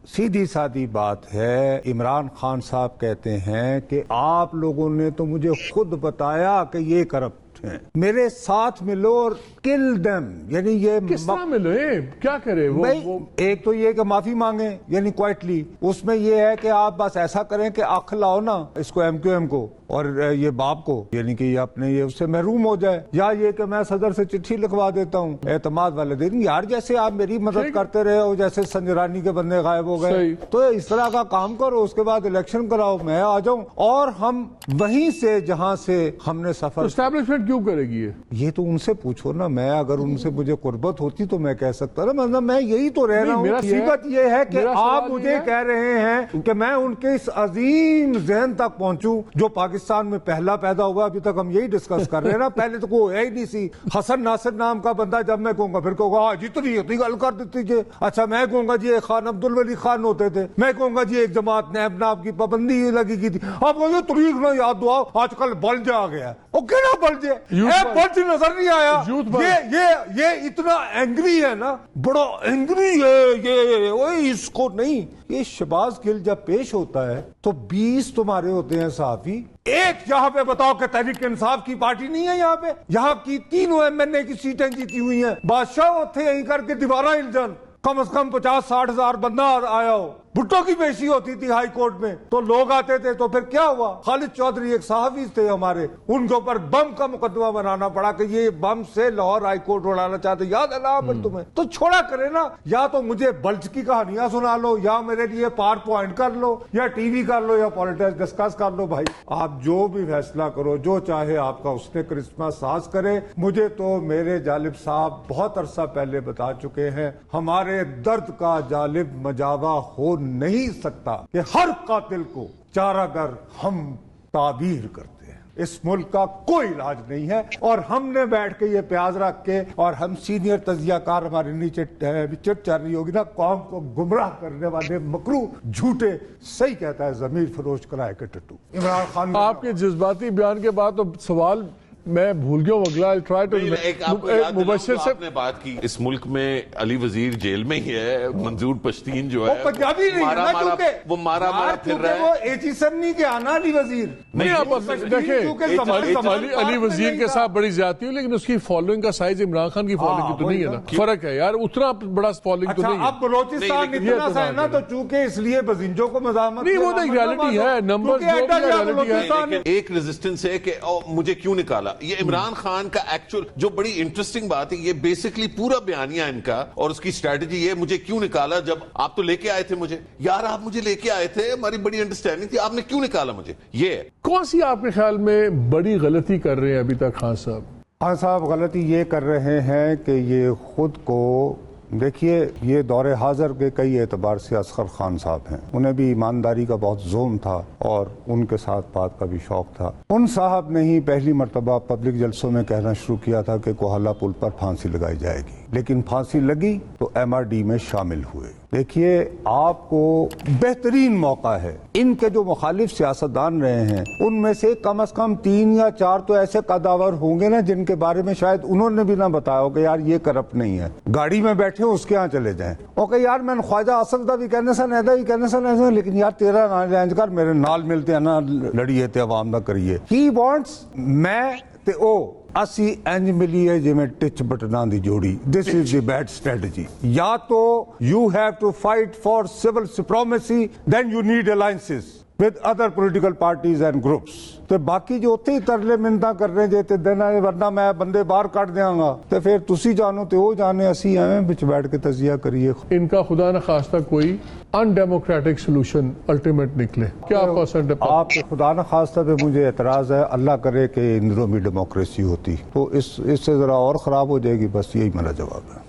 سیدھی سادی بات ہے، عمران خان صاحب کہتے ہیں کہ آپ لوگوں نے تو مجھے خود بتایا کہ یہ کرپٹ ہیں، میرے ساتھ ملو اور کل دیم، یعنی یہ کس طرح ملو؟ کیا کرے وہ؟ ایک تو یہ کہ معافی مانگیں، یعنی کوائٹلی، اس میں یہ ہے کہ آپ بس ایسا کریں کہ آنکھ لاؤ نا اس کو ایم کیو ایم کو اور یہ باپ کو، یعنی کہ یہ اپنے یہ اس سے محروم ہو جائے، یا یہ کہ میں صدر سے چٹھی لکھوا دیتا ہوں اعتماد والے دن، یار جیسے آپ میری مدد کرتے رہے ہو، جیسے سنجرانی کے بندے غائب ہو گئے، تو اس طرح کا کام کرو، اس کے بعد الیکشن کراؤ، میں آ جاؤں اور ہم وہیں سے جہاں سے ہم نے سفر اسٹیبلشمنٹ کیوں کرے گی یہ تو ان سے پوچھو نا، میں اگر ان سے مجھے قربت ہوتی تو میں کہہ سکتا نا، مطلب میں یہی تو رہ رہا ہوں۔ مصیبت یہ ہے کہ آپ مجھے کہہ رہے ہیں کہ میں ان کے اس عظیم ذہن تک پہنچوں جو پاکستان میں پہلا پیدا ہوا، ابھی تک ہم یہی ڈسکس کر رہے ہیں نا، پہلے تو کوئی ہے ہی نہیں سی، حسن ناصر نام کا بندہ جب میں کہوں گا پھر کہوں گا جتنی گل کر دیتی جی، اچھا میں کہوں گا جی ایک خان عبدالولی خان ہوتے تھے، میں کہوں گا جی ایک جماعت نیب ناب کی پابندی لگی کی تھی، آپ کہوں طریق نہ یاد دعا آج کل بلج آ گیا، وہ کہنا بلج ہے، بلج نظر نہیں آیا، یہ اتنا اینگری ہے نا، بڑا اینگری ہے، اس کو نہیں، یہ شہباز گل جب پیش ہوتا ہے تو 20 تمہارے ہوتے ہیں صحافی، ایک یہاں پہ بتاؤ کہ تحریک انصاف کی پارٹی نہیں ہے یہاں کی تینوں ایم این اے کی سیٹیں جیتی ہوئی ہیں، بادشاہ تھے یہیں کر کے دیوارہ الجھن، کم از کم 50-60 ہزار بندہ آیا ہو، بھٹو کی پیشی ہوتی تھی ہائی کورٹ میں تو لوگ آتے تھے، تو پھر کیا ہوا؟ خالد چودھری ایک صحافی تھے ہمارے، ان کے اوپر بم کا مقدمہ بنانا پڑا کہ یہ بم سے لاہور ہائی کورٹ اڑانا چاہتے، یاد ہے نا تمہیں؟ تو چھوڑا کرے نا، یا تو مجھے بلج کی کہانیاں سنا لو، یا میرے لیے پاور پوائنٹ کر لو، یا ٹی وی کر لو، یا پالیٹکس ڈسکس کر لو، بھائی آپ جو بھی فیصلہ کرو، جو چاہے آپ کا اس نے کرسمس ساز کرے، مجھے تو میرے جالب صاحب بہت عرصہ پہلے بتا چکے ہیں، ہمارے درد کا جالب مجاوا ہو نہیں سکتا کہ ہر قاتل کو چارہ گر ہم تعبیر کرتے ہیں، اس ملک کا کوئی علاج نہیں ہے، اور ہم نے بیٹھ کے یہ پیاز رکھ کے اور ہم سینئر تجزیہ کار ہمارے نیچے چٹ چل رہی ہوگی نا، قوم کو گمراہ کرنے والے مکرو جھوٹے، صحیح کہتا ہے ضمیر فروش کرائے کے ٹٹو عمران خان۔ آپ کے جذباتی بیان کے بعد تو سوال میں بھول گیا ہوں، اگلا مبشر سے آپ نے بات کی، اس ملک میں علی وزیر جیل میں ہی ہے، منظور پشتین جو ہے وہ پنجابی نہیں ہے نا، کیونکہ وہ مارا پھر رہا ہے، وہ ایچیسن نہیں کیا نا علی وزیر، نہیں آپ دیکھیں علی وزیر کے ساتھ بڑی زیادتی ہوئی، لیکن اس کی فالوئنگ کا سائز عمران خان کی فالوئنگ کی تو نہیں ہے نا، فرق ہے یار، اتنا بڑا فالوئنگ تو نہیں ہے۔ اب بلوچستان اتنا سا ہے نا، تو چونکہ اس لیے بزنجوں کو مزاحمت نہیں، وہ تو ایک ریالٹی ہے، نمبر ایک ریزسٹنس ہے کہ مجھے کیوں نکالا۔ یہ عمران خان کا ایکچول جو بڑی انٹرسٹنگ بات ہے، یہ بیسکلی پورا بیانیہ ان کا اور اس کی اسٹریٹجی یہ، مجھے کیوں نکالا، جب آپ تو لے کے آئے تھے مجھے، یار آپ مجھے لے کے آئے تھے، ہماری بڑی انڈرسٹینڈنگ تھی، آپ نے کیوں نکالا مجھے، یہ ہے۔ کون سی آپ کے خیال میں بڑی غلطی کر رہے ہیں ابھی تک خان صاحب؟ خان صاحب غلطی یہ کر رہے ہیں کہ یہ خود کو، دیکھیے یہ دور حاضر کے کئی اعتبار سے اصغر خان صاحب ہیں، انہیں بھی ایمانداری کا بہت زوم تھا اور ان کے ساتھ بات کا بھی شوق تھا۔ ان صاحب نے ہی پہلی مرتبہ پبلک جلسوں میں کہنا شروع کیا تھا کہ کوہالہ پل پر پھانسی لگائی جائے گی، لیکن پھانسی لگی تو ایم آر ڈی میں شامل ہوئے۔ دیکھیے آپ کو بہترین موقع ہے، ان کے جو مخالف سیاستدان رہے ہیں ان میں سے کم از کم 3 یا 4 تو ایسے قداور ہوں گے نا جن کے بارے میں شاید انہوں نے بھی نہ بتایا ہو کہ یار یہ کرپٹ نہیں ہے، گاڑی میں بیٹھے اس کے ہاں چلے جائیں اوکے یار میں خواجہ اسد دا بھی کہنے سن ایدا بھی کہنے سن، لیکن یار تیرا نہ لینج کر، میرے نال ملتے ہیں نا لڑیے تے عوام نہ کریے، ہی وانٹس میں تے او اسی انج ملی ہے جی میں ٹچ بٹنا دی جوڑی، دس از دی بیڈ اسٹریٹجی، یا تو you have to fight for sole supremacy, then you need alliances with other political parties and groups، تو باقی جو اتنے ہی ترلے منتا کر رہے جے تے دینا ورنہ میں بندے باہر کٹ دیاں گا، تو پھر تسی جانو تے وہ جانے، اسی آئیں بچ بیٹھ کے تجزیہ کریے۔ ان کا خدا نہ خواستہ کوئی ان ڈیموکریٹک سولوشن الٹیمیٹ نکلے، کیا پرسنٹ؟ آپ کے خدا نہ خواستہ پہ مجھے اعتراض ہے، اللہ کرے کہ اندروں میں ڈیموکریسی ہوتی تو اس سے ذرا اور خراب ہو جائے گی، بس یہی میرا جواب ہے۔